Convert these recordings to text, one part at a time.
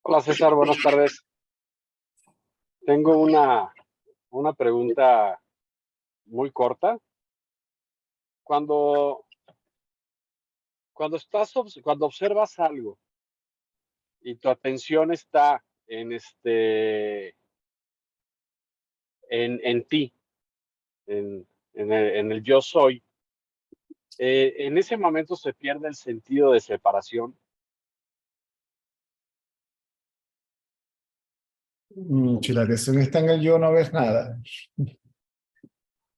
Hola César, buenas tardes. Tengo una pregunta muy corta. Cuando, cuando observas algo y tu atención está en ti, en el yo soy, en ese momento se pierde el sentido de separación. Si la atención está en el yo, no ves nada,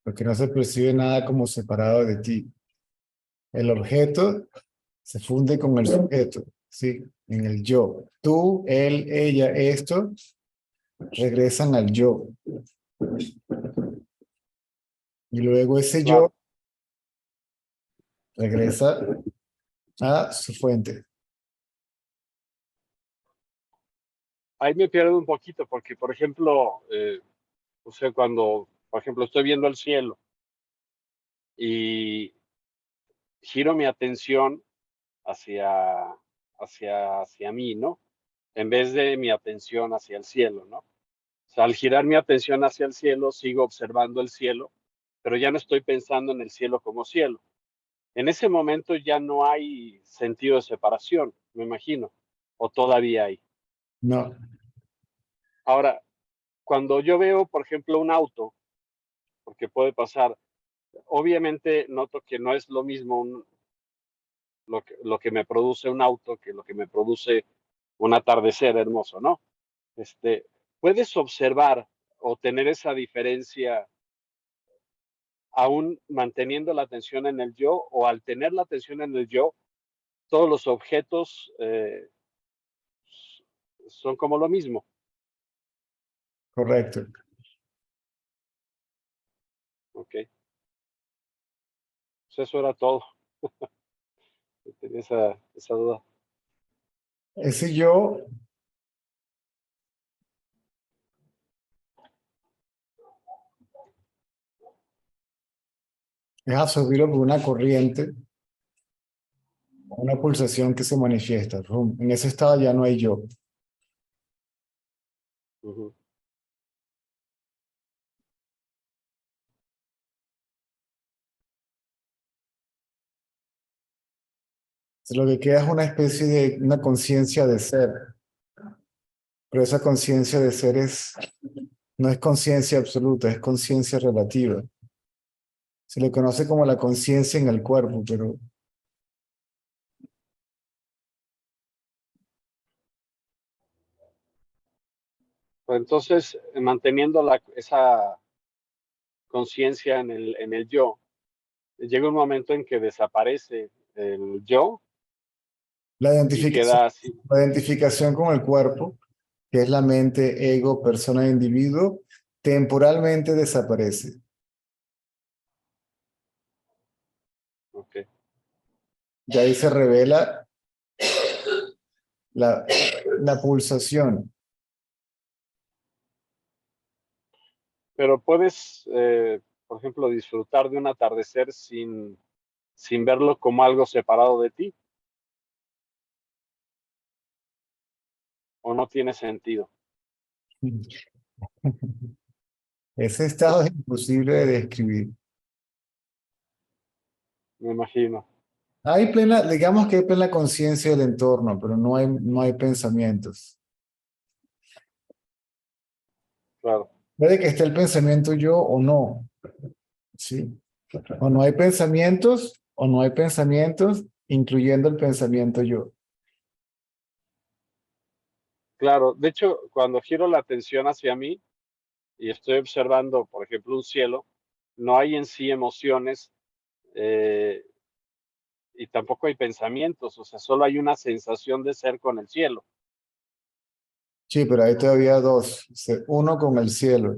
porque no se percibe nada como separado de ti. El objeto se funde con el sujeto, ¿sí? En el yo. Tú, él, ella, esto, regresan al yo. Y luego ese yo Claro, regresa a su fuente. ahí me pierdo un poquito porque, por ejemplo, o sea, cuando, por ejemplo, estoy viendo el cielo y giro mi atención hacia, hacia mí, ¿no? En vez de mi atención hacia el cielo, ¿no? O sea, al girar mi atención hacia el cielo, sigo observando el cielo, pero ya no estoy pensando en el cielo como cielo. En ese momento ya no hay sentido de separación, me imagino, o todavía hay. No, Ahora, cuando yo veo, por ejemplo, un auto, porque puede pasar, obviamente noto que no es lo mismo lo que me produce un auto que lo que me produce un atardecer hermoso, ¿no? Este, puedes observar o tener esa diferencia aún manteniendo la atención en el yo, o al tener la atención en el yo, todos los objetos son como lo mismo. correcto. Ok, pues eso era todo. Tenía esa duda. Ese yo es absorbido por una corriente, una pulsación que se manifiesta. ¡Rum! En ese estado ya no hay yo. Ujú. Lo que queda es una especie de una conciencia de ser, pero esa conciencia de ser no es conciencia absoluta, es conciencia relativa. Se le conoce como la conciencia en el cuerpo, pero Pues entonces, manteniendo esa conciencia en el yo, llega un momento en que desaparece el yo la y identificación, queda así. la identificación con el cuerpo, que es la mente, ego, persona, individuo, temporalmente desaparece. Ok. Y ahí se revela la, la pulsación. Pero puedes, por ejemplo, disfrutar de un atardecer sin verlo como algo separado de ti, o no tiene sentido, Ese estado es imposible de describir. me imagino. Hay plena, digamos que hay plena conciencia del entorno, pero no hay pensamientos. Claro, Puede que esté el pensamiento yo o no, ¿sí? O no hay pensamientos, o no hay pensamientos, incluyendo el pensamiento yo. claro. De hecho, cuando giro la atención hacia mí y estoy observando, por ejemplo, un cielo, no hay en sí emociones, eh, y tampoco hay pensamientos, o sea, solo hay una sensación de ser con el cielo. Sí, pero hay todavía dos. Uno con el cielo,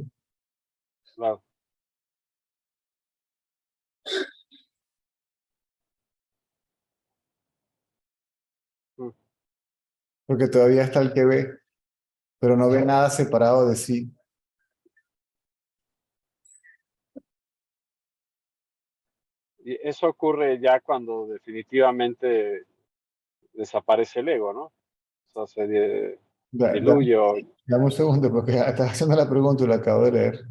Claro. Mm. porque todavía está el que ve, pero no ve nada separado de sí. Y eso ocurre ya cuando definitivamente desaparece el ego, ¿no? O sea, Dame, diluye. dame un segundo porque estás haciendo la pregunta y la acabo de leer.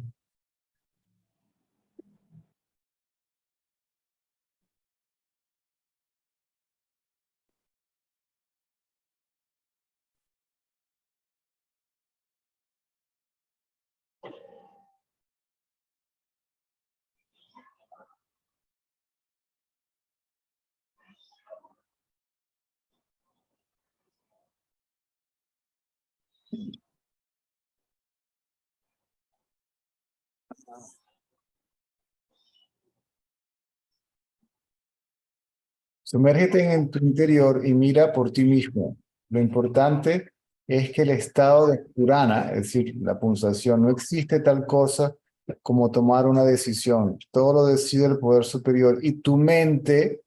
Sumérgete en tu interior y mira por ti mismo. Lo importante es que el estado de Purana, es decir, la pulsación, no existe tal cosa como tomar una decisión. Todo lo decide el poder superior y tu mente,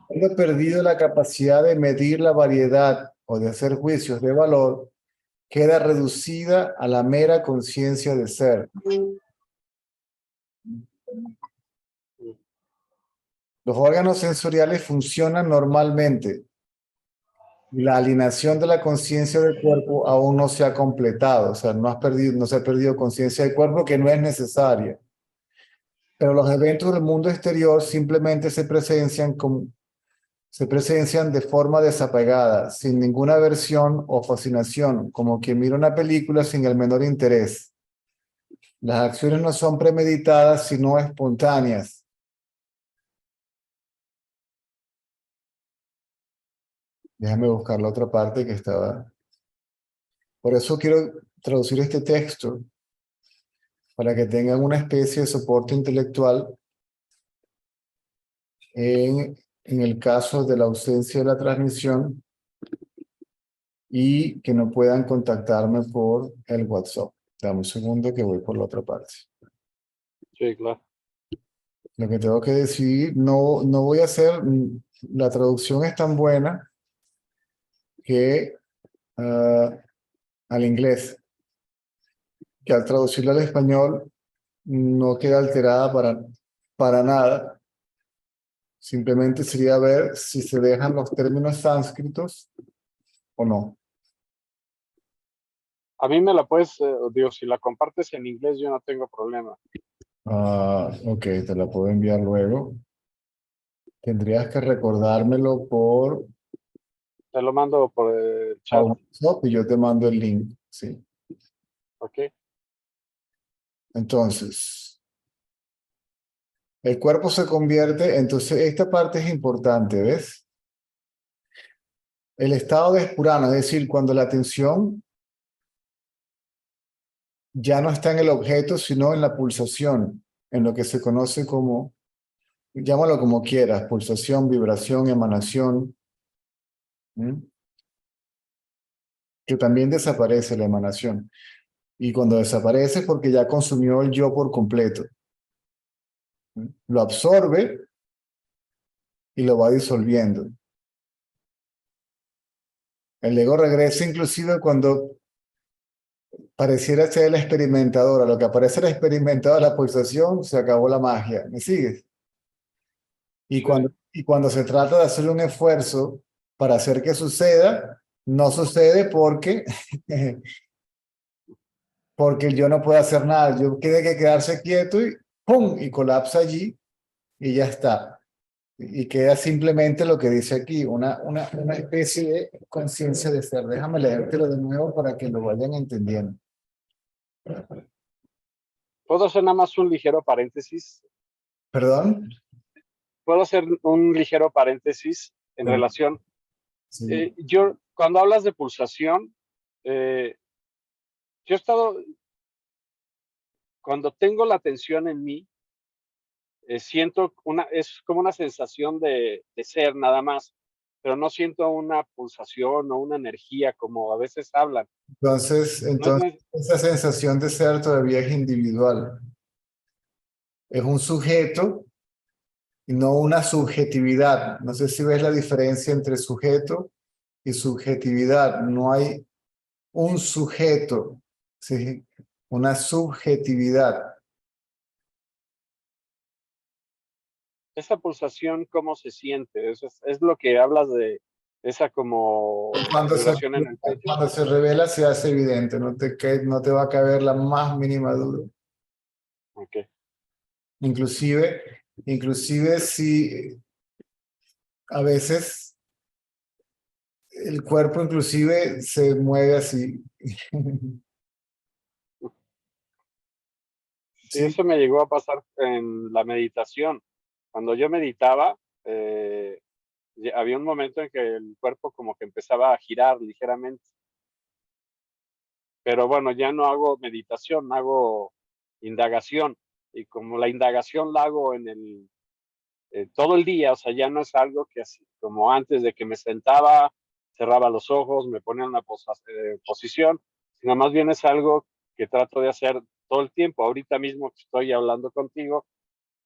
habiendo perdido la capacidad de medir la variedad o de hacer juicios de valor, queda reducida a la mera conciencia de ser. Los órganos sensoriales funcionan normalmente. La alineación de la conciencia del cuerpo aún no se ha completado, o sea, no se ha perdido conciencia del cuerpo que no es necesaria. Pero los eventos del mundo exterior simplemente se presencian de forma desapegada, sin ninguna aversión o fascinación, como quien mira una película sin el menor interés. Las acciones no son premeditadas, sino espontáneas. Déjame buscar la otra parte que estaba. Por eso quiero traducir este texto para que tengan una especie de soporte intelectual en el caso de la ausencia de la transmisión y que no puedan contactarme por el WhatsApp. Dame un segundo que voy por la otra parte. Sí, claro. Lo que tengo que decir, no voy a hacer, la traducción es tan buena que al inglés, que al traducirla al español no queda alterada para nada. Simplemente sería ver si se dejan los términos sánscritos o no. A mí me la puedes, digo, si la compartes en inglés, yo no tengo problema. Ok, te la puedo enviar luego. Tendrías que recordármelo por Te lo mando por el chat, WhatsApp y yo te mando el link. Sí. ¿ok? Entonces, el cuerpo se convierte, entonces esta parte es importante, ¿ves? El estado de Spurana, es decir, cuando la atención ya no está en el objeto, sino en la pulsación, en lo que se conoce como, llámalo como quieras, pulsación, vibración, emanación, ¿m? Que también desaparece la emanación. Y cuando desaparece es porque ya consumió el yo por completo. ¿M? Lo absorbe y lo va disolviendo. El ego regresa inclusive cuando pareciera ser el experimentador. A lo que aparece el experimentador, la pulsación, se acabó la magia. ¿Me sigues? Sí, Y cuando se trata de hacer un esfuerzo para hacer que suceda, no sucede porque, porque el yo no puede hacer nada. Yo tiene que quedarse quieto y ¡pum! Y colapsa allí y ya está. Y queda simplemente lo que dice aquí, una especie de conciencia de ser. Déjame leértelo de nuevo para que lo vayan entendiendo. puedo hacer nada más un ligero paréntesis. ¿Perdón? Puedo hacer un ligero paréntesis en relación. Sí. Yo, cuando hablas de pulsación, eh, yo he estado, cuando tengo la atención en mí, siento es como una sensación de ser nada más, pero no siento una pulsación o una energía como a veces hablan. No es, Entonces, esa sensación de ser todavía es individual. Es un sujeto y no una subjetividad. No sé si ves la diferencia entre sujeto y subjetividad. No hay un sujeto, ¿sí? Una subjetividad. esa pulsación, ¿cómo se siente? Es lo que hablas de esa como Cuando se, vibración en el pecho. cuando se revela se hace evidente, no te va a caber la más mínima duda. Ok. Inclusive si a veces el cuerpo inclusive se mueve así. Sí, Sí, eso me llegó a pasar en la meditación. Cuando yo meditaba, eh, había un momento en que el cuerpo como que empezaba a girar ligeramente. Pero bueno, ya no hago meditación, hago indagación. Y como la indagación la hago todo el día, o sea, ya no es algo que así, como antes de que me sentaba, cerraba los ojos, me ponía en una posición, sino más bien es algo que trato de hacer todo el tiempo. Ahorita mismo que estoy hablando contigo,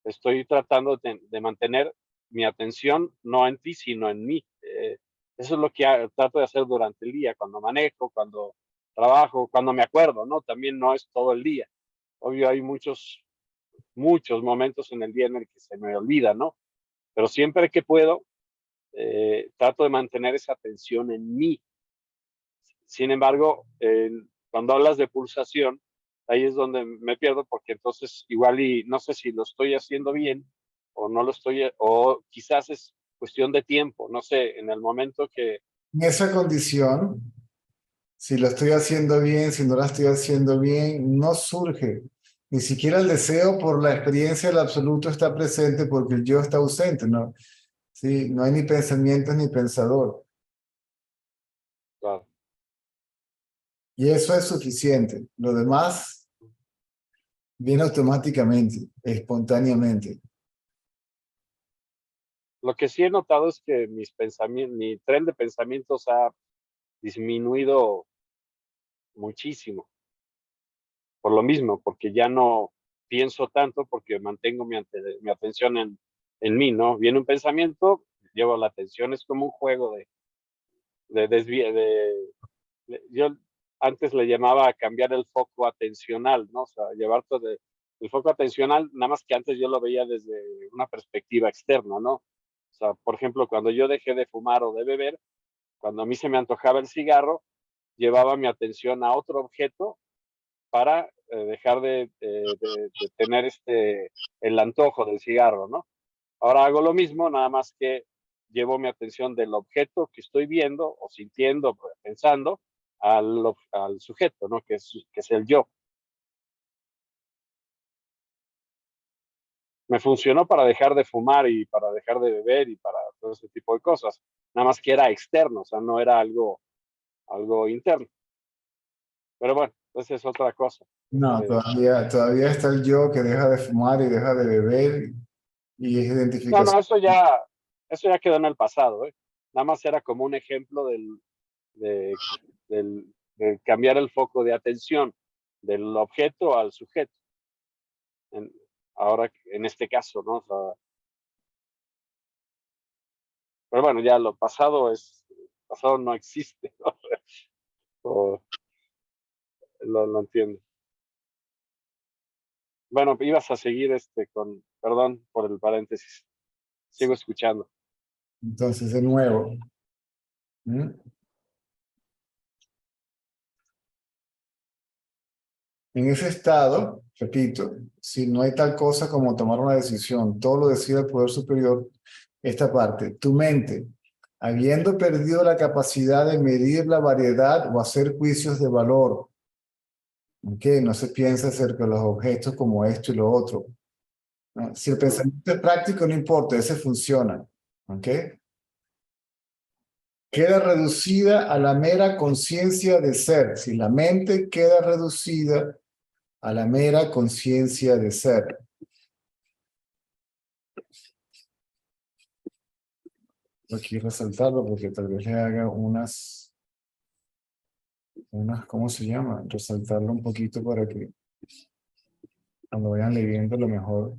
estoy tratando de mantener mi atención no en ti, sino en mí. Eso es lo que trato de hacer durante el día, cuando manejo, cuando trabajo, cuando me acuerdo, ¿no? También no es todo el día. Obvio, hay muchos momentos en el día en el que se me olvida, ¿no? Pero siempre que puedo, trato de mantener esa atención en mí. Sin embargo, cuando hablas de pulsación, ahí es donde me pierdo porque entonces igual y no sé si lo estoy haciendo bien o no lo estoy, o quizás es cuestión de tiempo, no sé, en el momento que, en esa condición, si lo estoy haciendo bien, si no la estoy haciendo bien, no surge. Ni siquiera el deseo por la experiencia del absoluto está presente porque el yo está ausente, ¿no? Sí, no hay ni pensamientos ni pensador. claro, Y eso es suficiente. Lo demás viene automáticamente, espontáneamente. lo que sí he notado es que mi tren de pensamientos ha disminuido muchísimo, por lo mismo, porque ya no pienso tanto, porque mantengo mi atención en mí, ¿no? Viene un pensamiento, llevo la atención, es como un juego de desvío, yo antes le llamaba a cambiar el foco atencional, ¿no? O sea, llevar todo el foco atencional, nada más que antes yo lo veía desde una perspectiva externa, ¿no? O sea, por ejemplo, cuando yo dejé de fumar o de beber, cuando a mí se me antojaba el cigarro, llevaba mi atención a otro objeto para dejar de tener el antojo del cigarro, ¿no? Ahora hago lo mismo, nada más que llevo mi atención del objeto que estoy viendo o sintiendo, pensando, al sujeto, ¿no? Que es el yo. Me funcionó para dejar de fumar y para dejar de beber y para todo ese tipo de cosas. Nada más que era externo, o sea, no era algo interno. Pero bueno, esa es otra cosa. No, todavía está el yo que deja de fumar y deja de beber y es No, identificación. eso ya quedó en el pasado, ¿eh? Nada más era como un ejemplo de, de cambiar el foco de atención del objeto al sujeto. En, ahora, en este caso, ¿no? O sea, pero bueno, ya pasado no existe, ¿no? O, lo entiendo. Bueno, ibas a seguir perdón por el paréntesis. Sigo escuchando. Entonces, de nuevo, ¿m? En ese estado, repito, si no hay tal cosa como tomar una decisión, todo lo decide el poder superior, esta parte, tu mente, habiendo perdido la capacidad de medir la variedad o hacer juicios de valor, ¿ok? No se piensa acerca de los objetos como esto y lo otro, ¿no? Si el Mm, pensamiento es práctico, no importa, ese funciona, ¿ok? Queda reducida a la mera conciencia de ser. Si la mente queda reducida a la mera conciencia de ser. Aquí resaltarlo porque tal vez le haga ¿cómo se llama? Resaltarlo un poquito para que cuando vayan leyendo lo mejor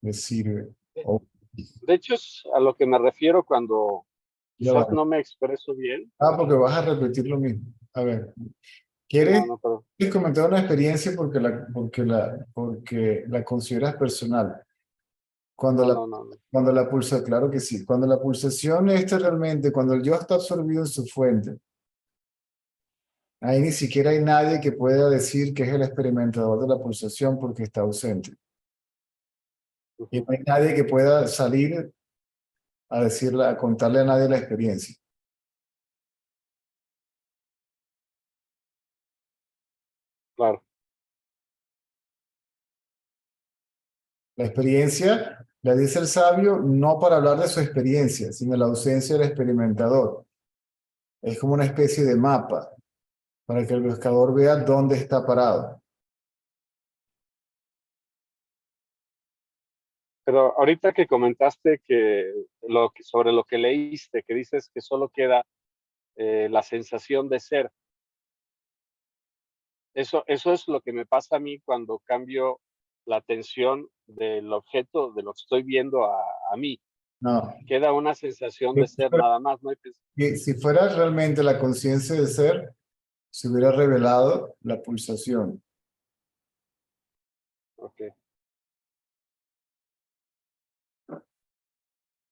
les sirve. Oh, De hecho, es a lo que me refiero cuando ya va. quizás no me expreso bien. Porque vas a repetir lo mismo. A ver, No, ¿quieres no, pero comentar una experiencia porque la consideras personal? Cuando No, la, no, no, no. cuando la pulsación, claro que sí, cuando la pulsación realmente, cuando el yo está absorbido en su fuente, ahí ni siquiera hay nadie que pueda decir que es el experimentador de la pulsación porque está ausente. Y no Ujú, hay nadie que pueda salir a decirle, a contarle a nadie la experiencia. claro, La experiencia, la dice el sabio, no para hablar de su experiencia, sino la ausencia del experimentador. Es como una especie de mapa para que el buscador vea dónde está parado. pero ahorita que comentaste que sobre lo que leíste, que dices que solo queda la sensación de ser, eso es lo que me pasa a mí cuando cambio la atención del objeto, de lo que estoy viendo a mí. No. Queda una sensación de ser nada más, ¿no? Y si fuera realmente la conciencia de ser, se hubiera revelado la pulsación. Ok,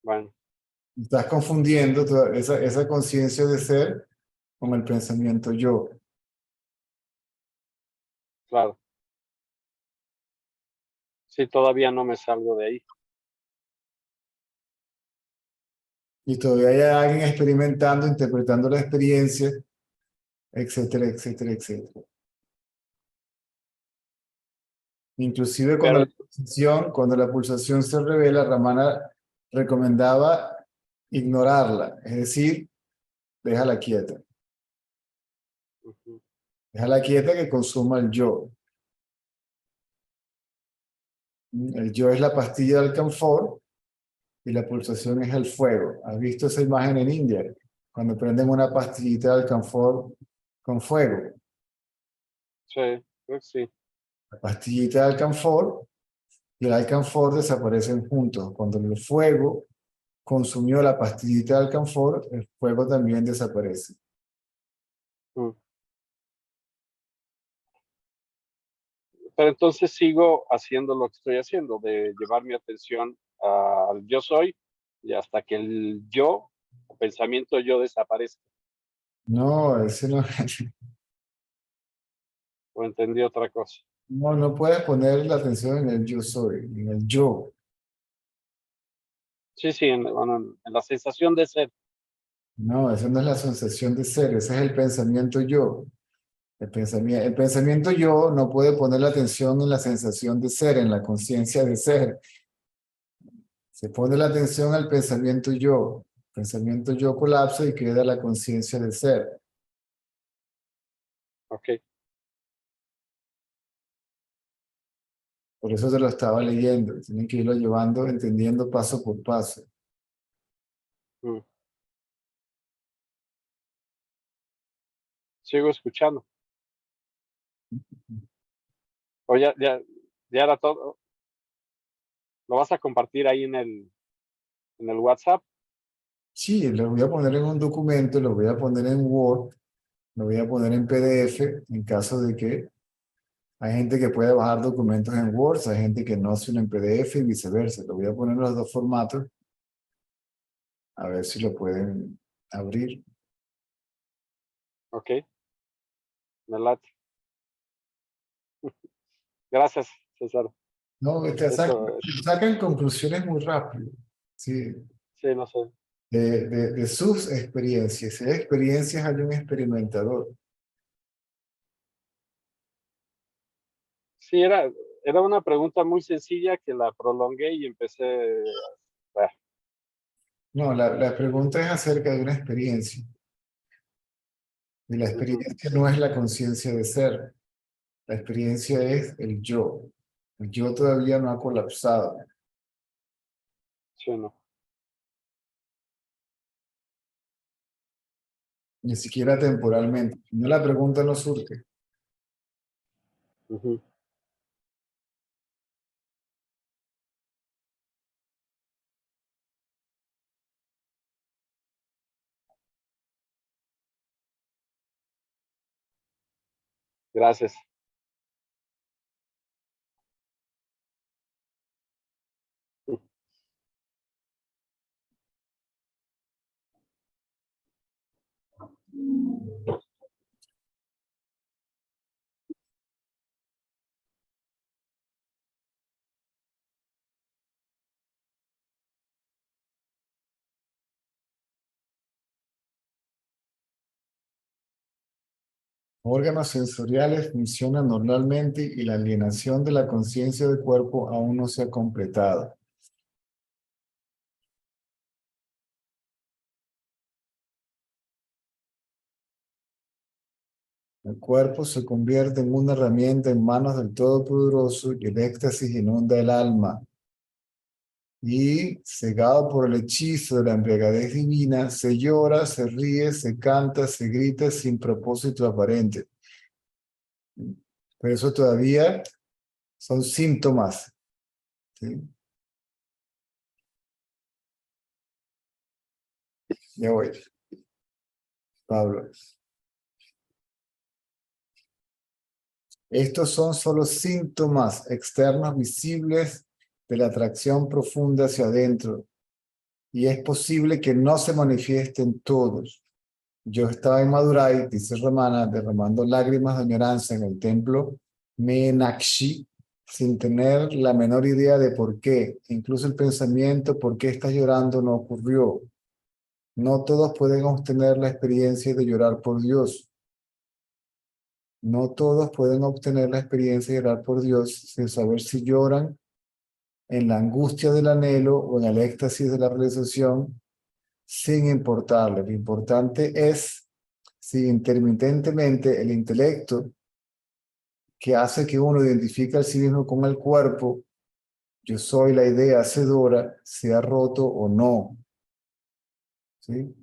bueno, Estás confundiendo esa conciencia de ser con el pensamiento yo. claro. Sí, todavía no me salgo de ahí. Y todavía hay alguien experimentando, interpretando la experiencia, etcétera, etcétera, etcétera. Inclusive Pero, cuando la pulsación se revela, Ramana recomendaba ignorarla, es decir, déjala quieta. ujú, Déjala quieta que consuma el yo. El yo es la pastilla de alcanfor y la pulsación es el fuego. ¿Has visto esa imagen en India? Cuando prenden una pastillita de alcanfor con fuego. sí, creo que sí. La pastillita de alcanfor y el alcanfor desaparecen juntos. Cuando el fuego consumió la pastillita de alcanfor, el fuego también desaparece. Mm. Pero entonces sigo haciendo lo que estoy haciendo, de llevar mi atención al yo soy y hasta que el yo, el pensamiento yo desaparezca. No, ese no, O entendí otra cosa. no puedes poner la atención en el yo soy, en el yo. Sí, sí, bueno, en la sensación de ser. No, esa no es la sensación de ser, ese es el pensamiento yo. El pensamiento yo no puede poner la atención en la sensación de ser, en la conciencia de ser. Se pone la atención al pensamiento yo. El pensamiento yo colapsa y queda la conciencia de ser. Ok. Por eso te lo estaba leyendo. Tienen que irlo llevando, entendiendo paso por paso. Mm. Sigo escuchando. O ya era todo. ¿Lo vas a compartir ahí en el WhatsApp? Sí, lo voy a poner en un documento, lo voy a poner en Word, lo voy a poner en PDF, en caso de que hay gente que puede bajar documentos en Word, hay gente que no, sino en PDF y viceversa. Lo voy a poner en los dos formatos, a ver si lo pueden abrir. Ok, me late. Gracias, César. No, Eso, sacan conclusiones muy rápido, sí, sí, no sé. de sus experiencias. Si hay experiencias, hay un experimentador. Sí, era una pregunta muy sencilla que la prolongué y empecé. Bueno, No, la pregunta es acerca de una experiencia. Y la ujú, experiencia no es la conciencia de ser. La experiencia es el yo. El yo todavía no ha colapsado, sí, no. ni siquiera temporalmente. Si no, la pregunta no surge. Ujú. Gracias. Órganos sensoriales funcionan normalmente y la alienación de la conciencia del cuerpo aún no se ha completado. El cuerpo se convierte en una herramienta en manos del Todopoderoso y el éxtasis inunda el alma. Y, cegado por el hechizo de la embriaguez divina, se llora, se ríe, se canta, se grita sin propósito aparente. Pero eso todavía son síntomas, ¿sí? Ya voy, Pablo. Estos son solo síntomas externos visibles de la atracción profunda hacia adentro, y es posible que no se manifiesten todos. Yo estaba en Madurai, dice Ramana, derramando lágrimas de añoranza en el templo Meenakshi, sin tener la menor idea de por qué. Incluso el pensamiento, ¿por qué estás llorando?, no ocurrió. No todos pueden obtener la experiencia de llorar por Dios. No todos pueden obtener la experiencia de llorar por Dios sin saber si lloran en la angustia del anhelo o en el éxtasis de la realización, sin importarle. Lo importante es si intermitentemente el intelecto que hace que uno identifique al sí mismo con el cuerpo, yo soy la idea hacedora, se ha roto o no. ¿Sí?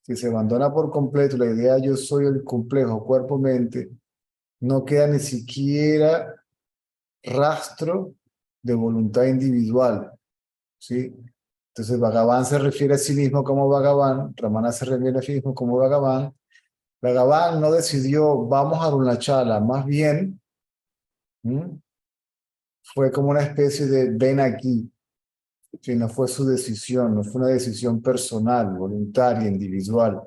Si se abandona por completo la idea yo soy el complejo cuerpo-mente, no queda ni siquiera rastro de voluntad individual. ¿Sí? Entonces Bhagavan se refiere a sí mismo como Bhagavan, Ramana se refiere a sí mismo como Bhagavan. Bhagavan no decidió vamos a Arunachala, más bien fue como una especie de ven aquí, que no fue su decisión, no fue una decisión personal, voluntaria, individual.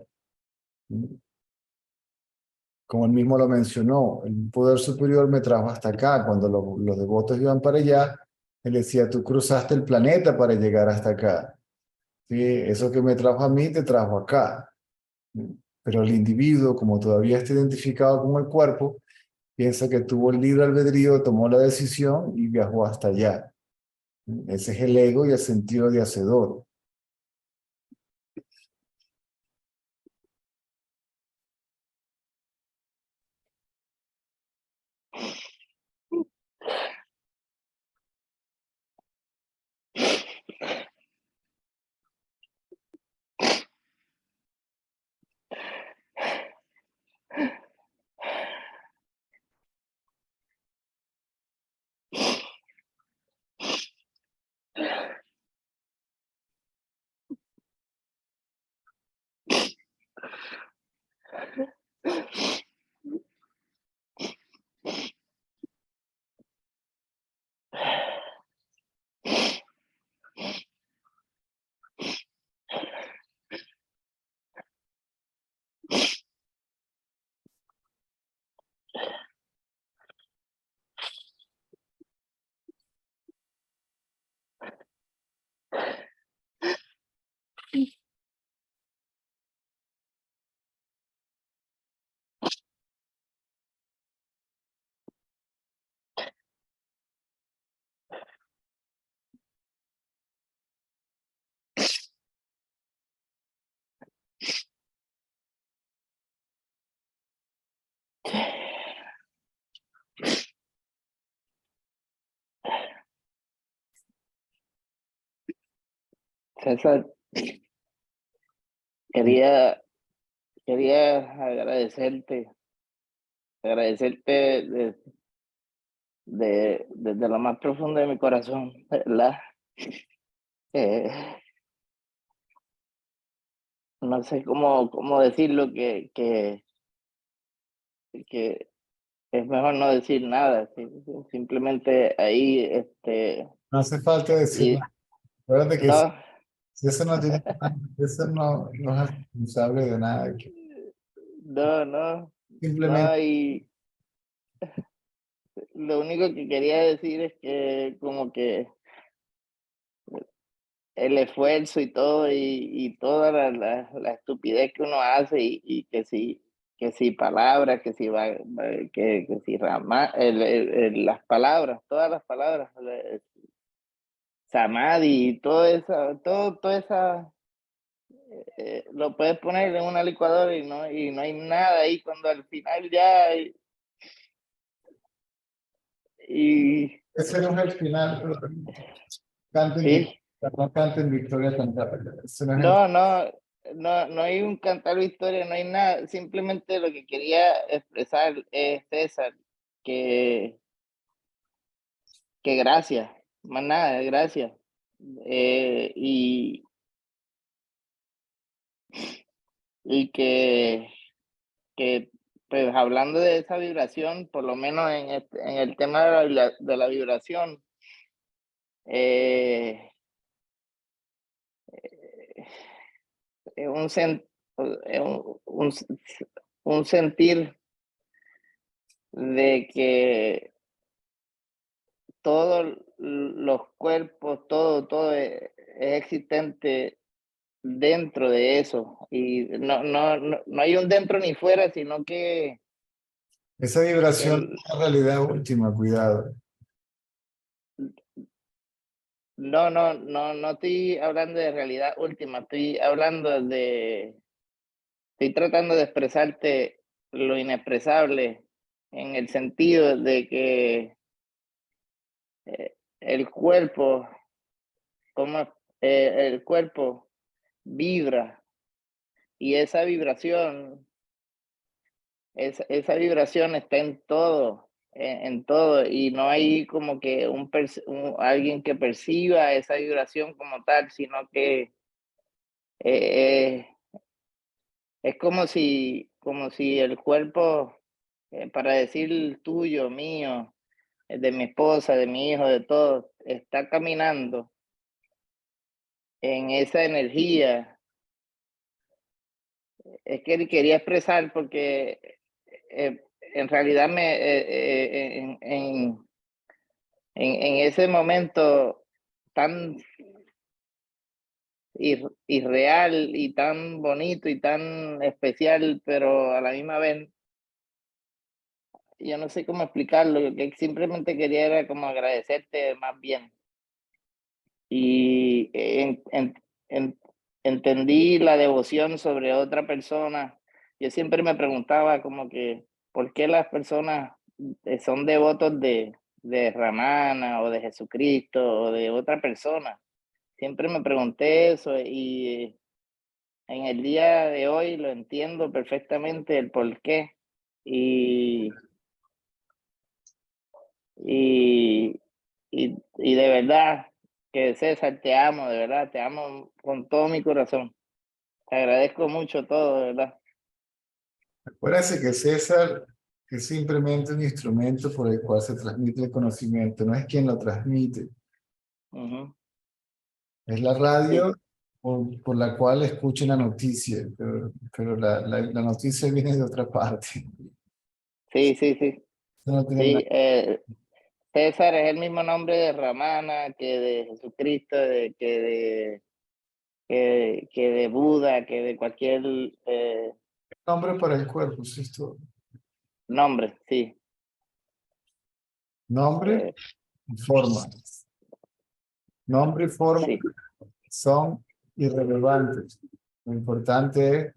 Como él mismo lo mencionó, el poder superior me trajo hasta acá. Cuando los devotos iban para allá, él decía, tú cruzaste el planeta para llegar hasta acá. ¿Sí? Eso que me trajo a mí, te trajo acá. Pero el individuo, como todavía está identificado con el cuerpo, piensa que tuvo el libre albedrío, tomó la decisión y viajó hasta allá. Ese es el ego y el sentido de hacedor. César, quería, quería agradecerte desde lo más profundo de mi corazón, ¿verdad? Eh, no sé cómo decirlo, que es mejor no decir nada, simplemente ahí, No hace falta decir y nada. Acuérdate que no, eso no tiene, eso no es responsable de nada. no, Simplemente, no, y lo único que quería decir es que como que el esfuerzo y todo, y toda la estupidez que uno hace, y que si que si palabras, que si que si las palabras, todas las palabras, samadhi, toda esa, lo puedes poner en una licuadora y no hay nada ahí cuando al final ya y Ese no es el final. Canten, sí, no canten Victoria cantar. Ese no es el. no hay un cantar victoria, no hay nada, simplemente lo que quería expresar es César, que, que gracias, más nada, gracias. Y que pues hablando de esa vibración, por lo menos en el tema de la vibración, eh, es es un sentir de que todos los cuerpos, todo es existente dentro de eso. Y no hay un dentro ni fuera, sino que Esa vibración el, es la realidad última, cuidado. no estoy hablando de realidad última, estoy tratando de expresarte lo inexpresable en el sentido de que el cuerpo, como el cuerpo vibra y esa vibración está en todo, en todo, y no hay como que alguien que perciba esa vibración como tal, sino que eh, es como si el cuerpo, para decir tuyo, mío, de mi esposa, de mi hijo, de todos, está caminando en esa energía. Es que quería expresar porque en realidad en ese momento tan irreal y tan bonito y tan especial, pero a la misma vez, yo no sé cómo explicarlo, lo que simplemente quería era como agradecerte más bien. Y entendí la devoción sobre otra persona. Yo siempre me preguntaba como que, ¿por qué las personas son devotos de Ramana o de Jesucristo o de otra persona? Siempre me pregunté eso y en el día de hoy lo entiendo perfectamente el por qué. Y, y, y de verdad que César, te amo, de verdad, te amo con todo mi corazón. Te agradezco mucho todo, de verdad. Acuérdense que César es simplemente un instrumento por el cual se transmite el conocimiento, no es quien lo transmite. Ujú. Es la Sí, radio por la cual escuchen la noticia, pero la noticia viene de otra parte. sí. Eso no tiene nada. Sí, César es el mismo nombre de Ramana que de Jesucristo, que de Buda, que de cualquier Nombre para el cuerpo, sí, es todo. nombre, sí. Nombre Eh, y forma. Nombre y forma sí. son irrelevantes. Lo importante es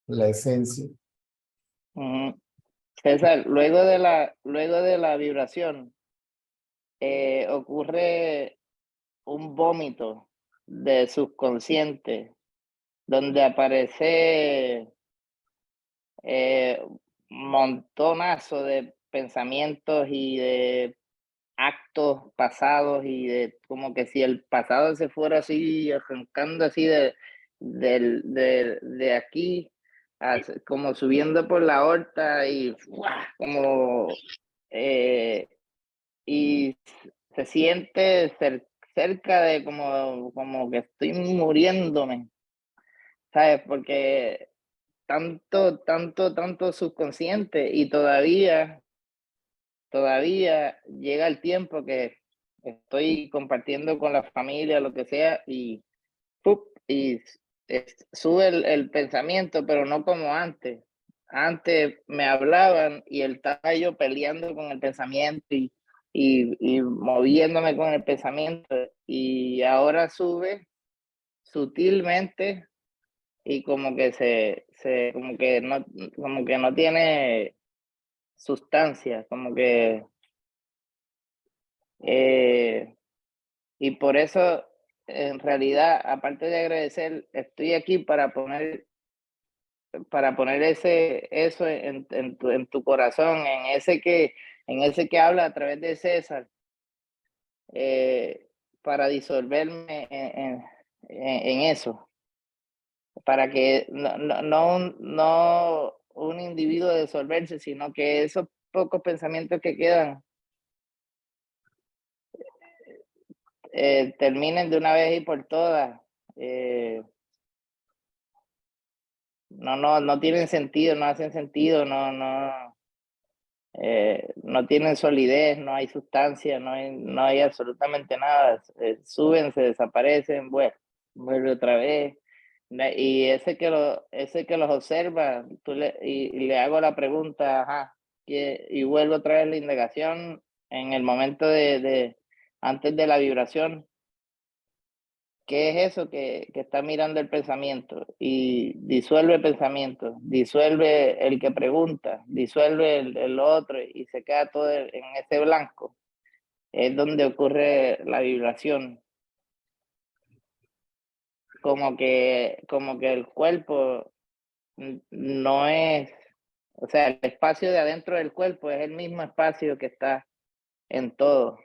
la esencia. Ujú. César, luego de la vibración, ocurre un vómito de subconsciente, donde aparece montonazo de pensamientos y de actos pasados y de como que si el pasado se fuera así, arrancando así de aquí, como subiendo por la aorta y ¡fua! Como y se siente cerca de como que estoy muriéndome, ¿sabes? Porque tanto subconsciente y todavía llega el tiempo que estoy compartiendo con la familia, lo que sea, y, ¡pup! Y sube el pensamiento, pero no como antes. antes me hablaban y estaba yo peleando con el pensamiento y moviéndome con el pensamiento, y ahora sube sutilmente y como que como que no tiene sustancia, como que y por eso en realidad, aparte de agradecer, estoy aquí para poner eso en tu corazón, en ese que habla a través de César, para disolverme en eso, para que no un individuo disolverse, sino que esos pocos pensamientos que quedan terminen de una vez y por todas. No tienen sentido, no hacen sentido, no tienen solidez, no hay sustancia, no hay absolutamente nada. Suben, se desaparecen, vuelve otra vez. Y ese que los observa, y le hago la pregunta, ajá, y vuelve otra vez la indagación en el momento antes de la vibración. ¿Qué es eso que está mirando el pensamiento? Y disuelve el pensamiento, disuelve el que pregunta, disuelve el otro y se queda todo en ese blanco. Es donde ocurre la vibración. Como que el cuerpo no es, o sea, el espacio de adentro del cuerpo es el mismo espacio que está en todo,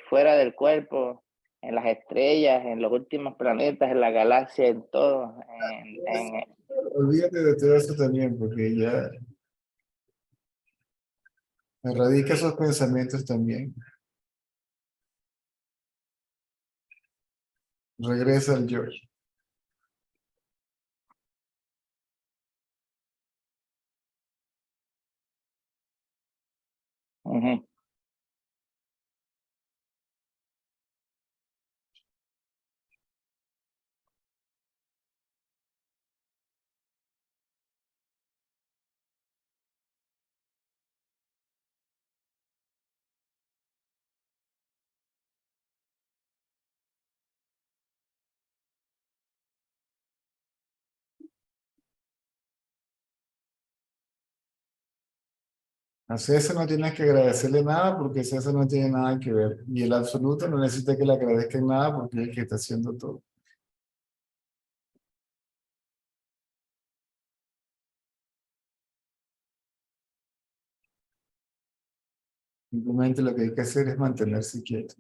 fuera del cuerpo, en las estrellas, en los últimos planetas, en la galaxia, en todo. Olvídate de todo eso también, porque ya erradica esos pensamientos también. Regresa al yo. Ujú. A César no tienes que agradecerle nada porque César no tiene nada que ver. Y el absoluto no necesita que le agradezcan nada porque es el que está haciendo todo. Simplemente lo que hay que hacer es mantenerse quieto.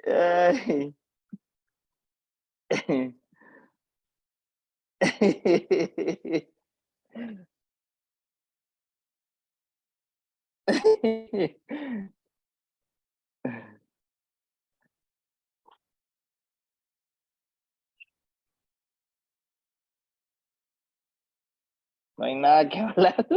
Ay. No hay nada que hablar.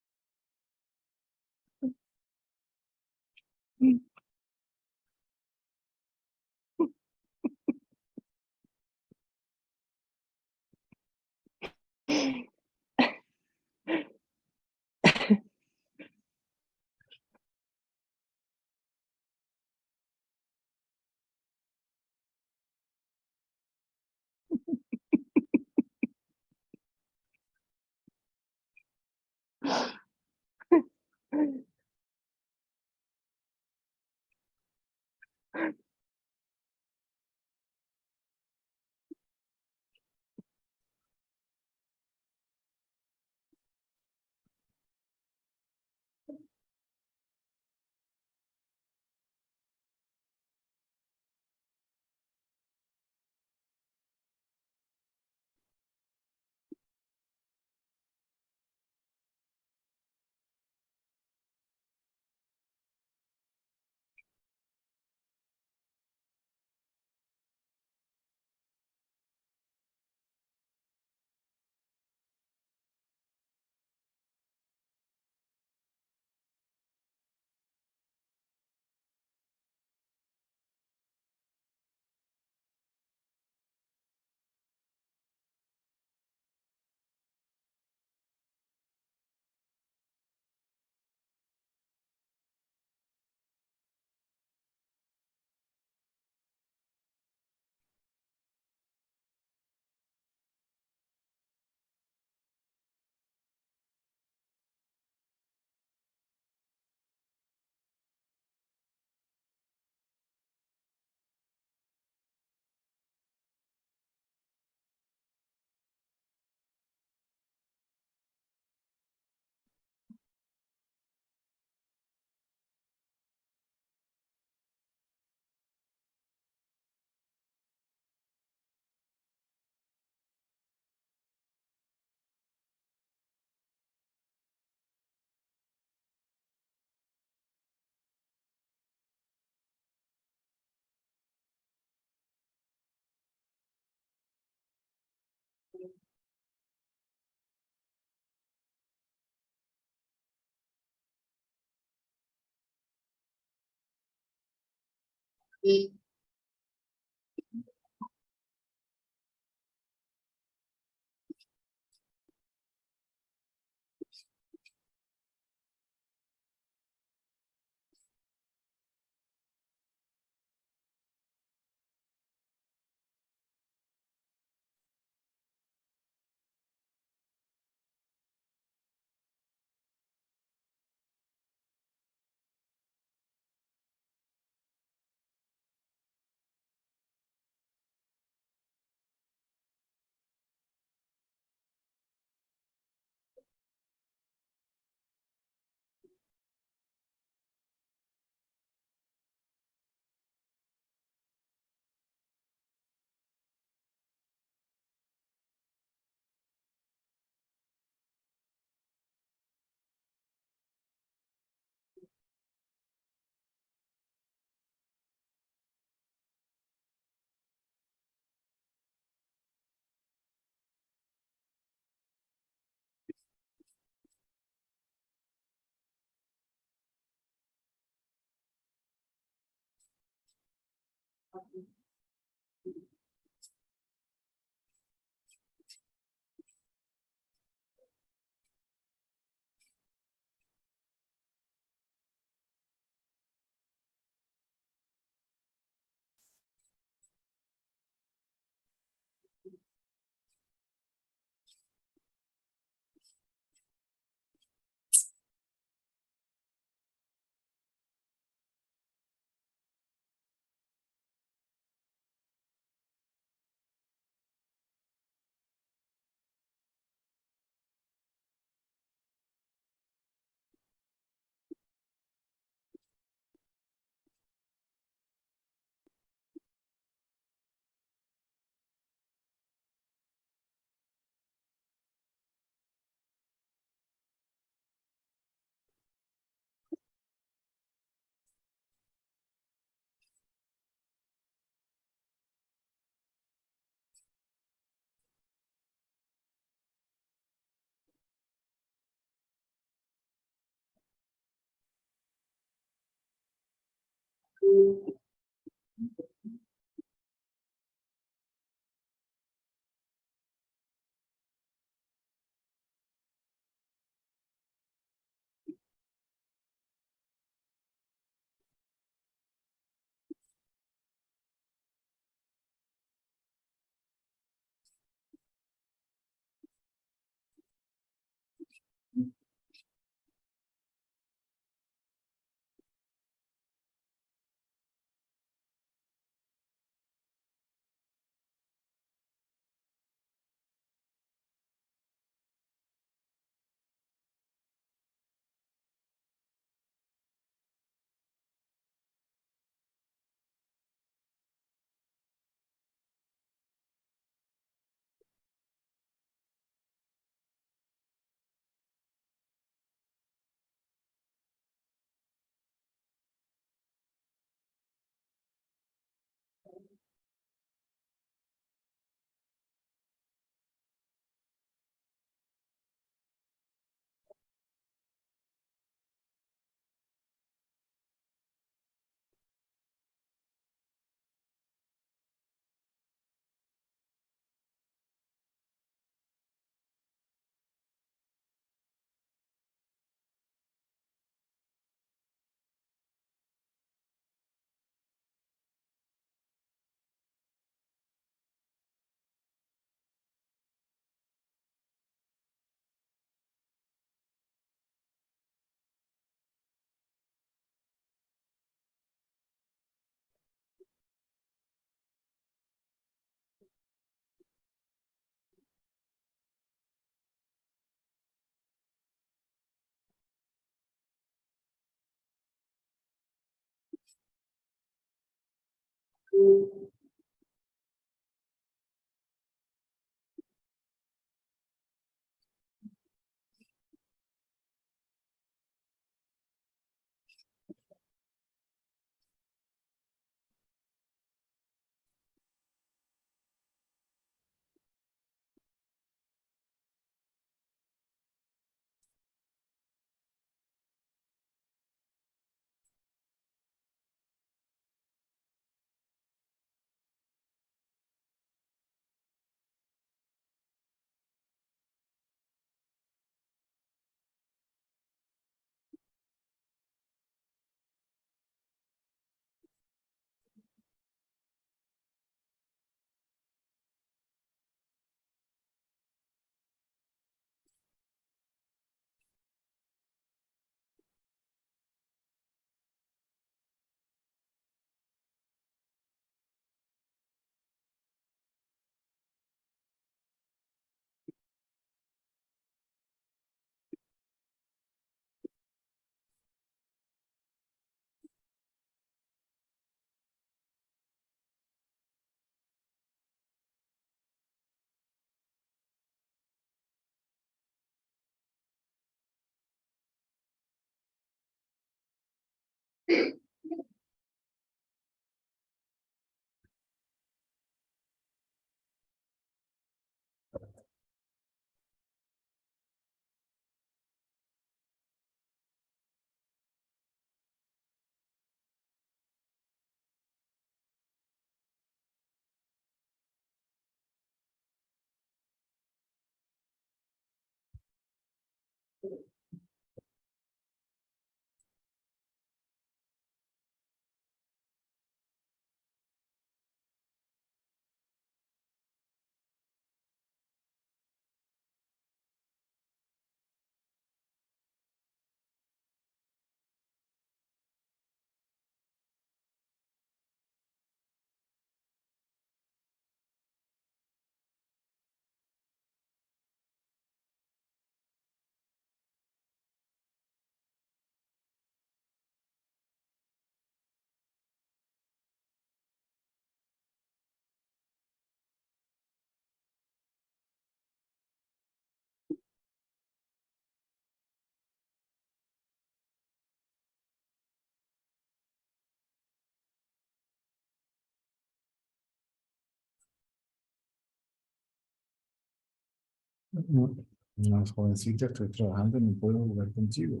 No, jovencita, estoy trabajando y no puedo jugar contigo.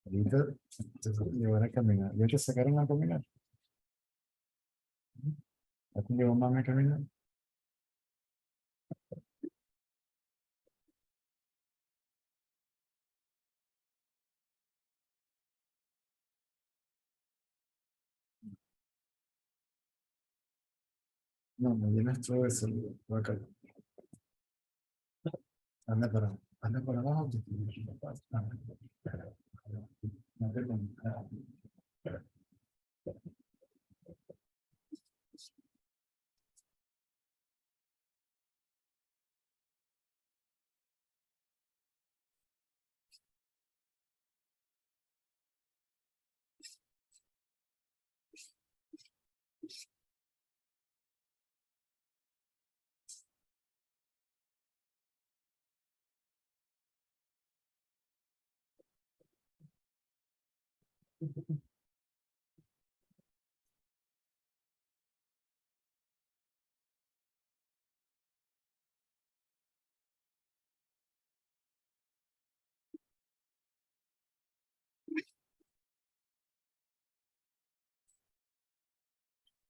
Ahorita te voy a llevar a caminar. ¿Ya te sacaron a caminar? ¿Ya te llevó mamá a caminar? No, me llenas todo eso. Acá. Anda para abajo. No te pongas.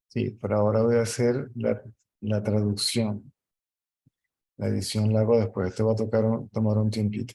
Sí, por ahora voy a hacer la traducción. La edición la hago después. Te va a tocar tomar un tiempito.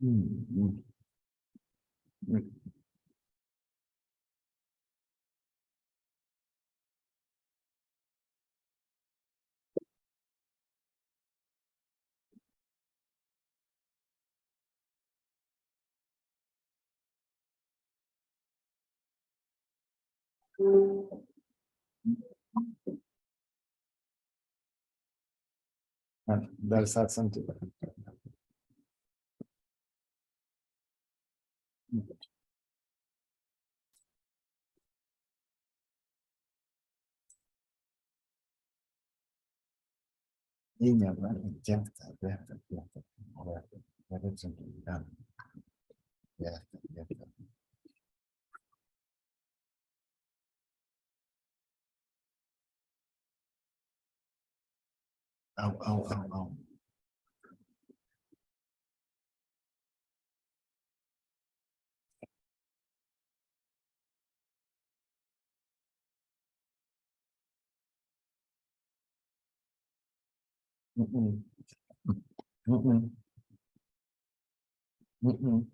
Mm, mm, mm, Dal satsang tu. Niña, ya está, ya está, ya está. Ya está, ya está, ya está, ya está. Au, au, au, au. Mm, mm. Mm, mm. Mm, mm.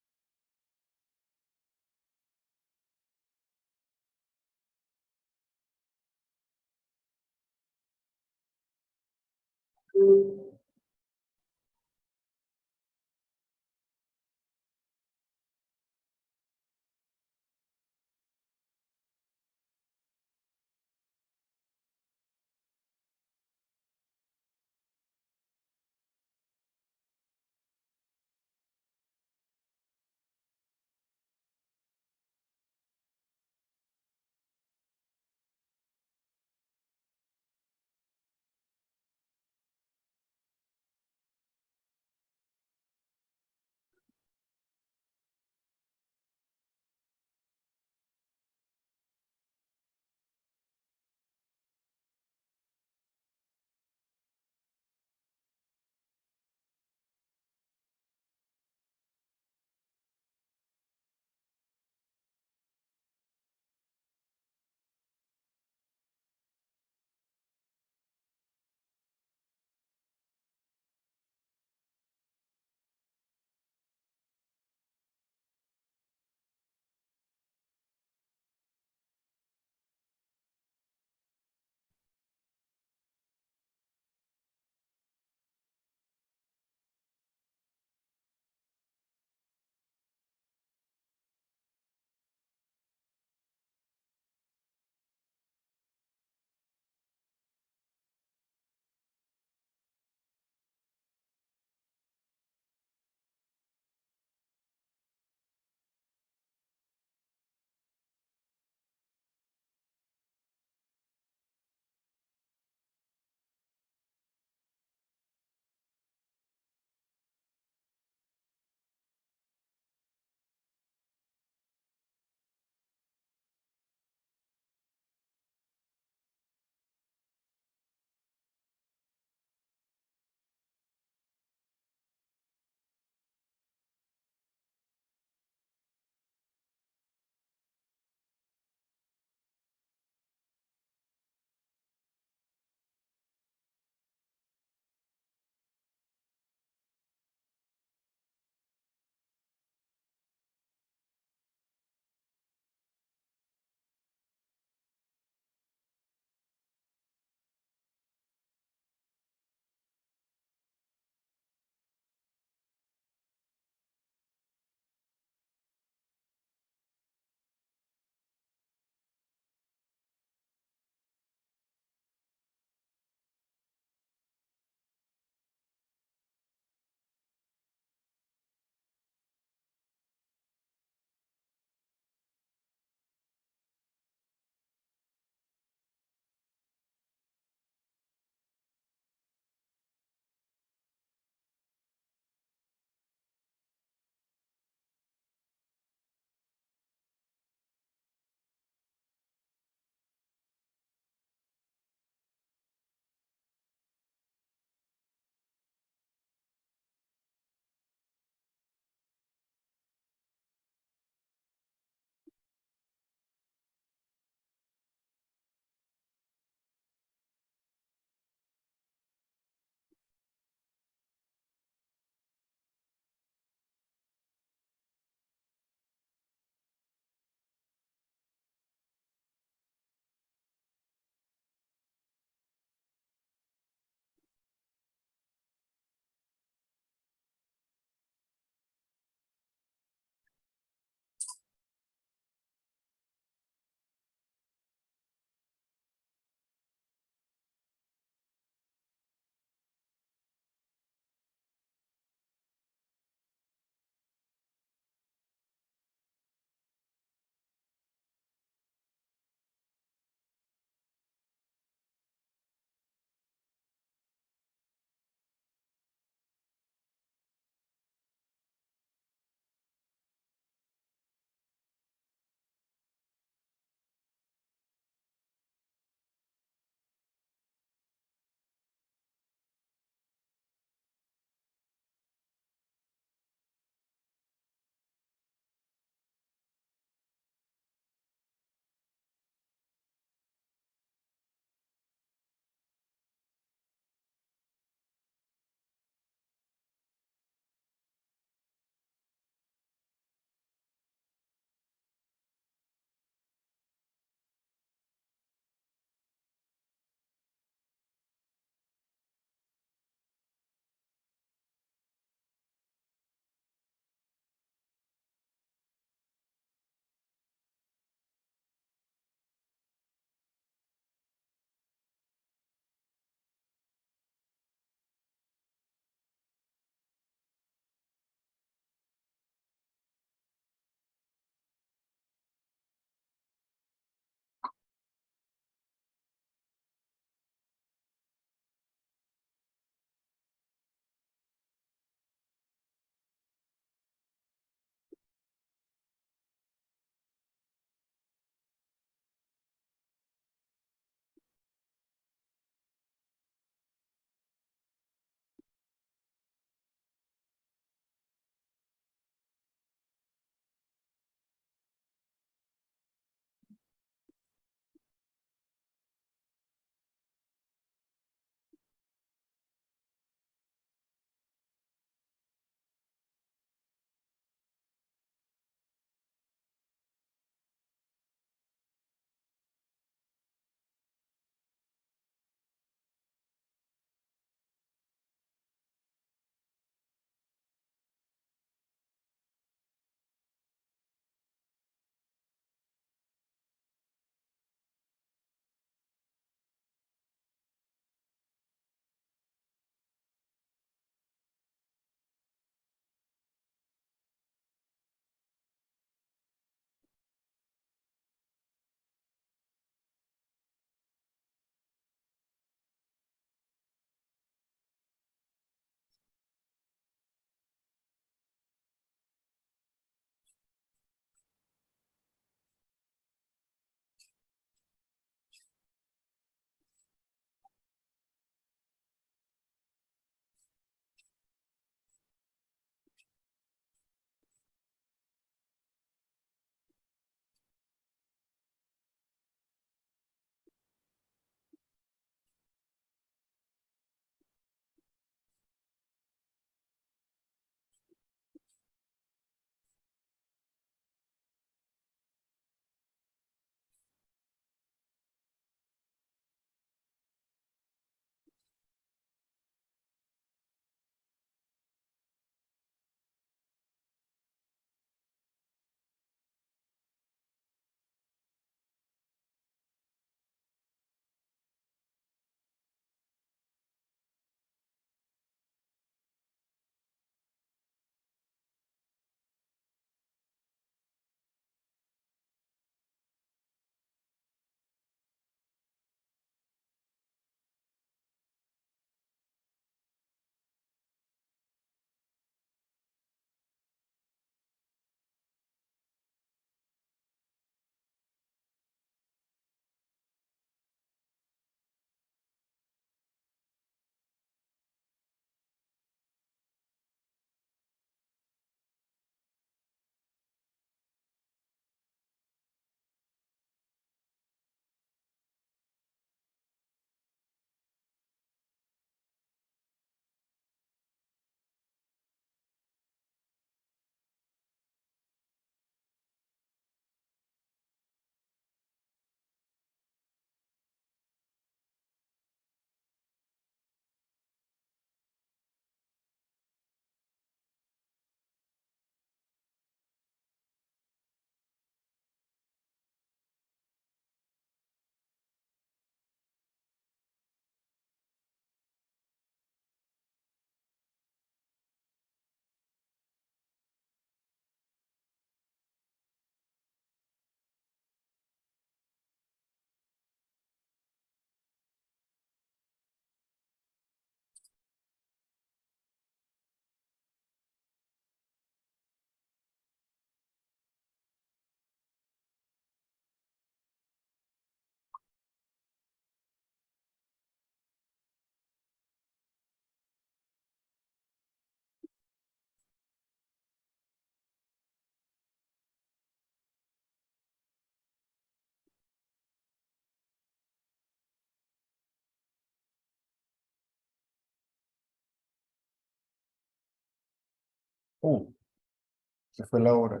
Se fue la hora.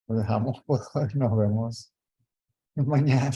Lo dejamos por hoy. Nos vemos mañana.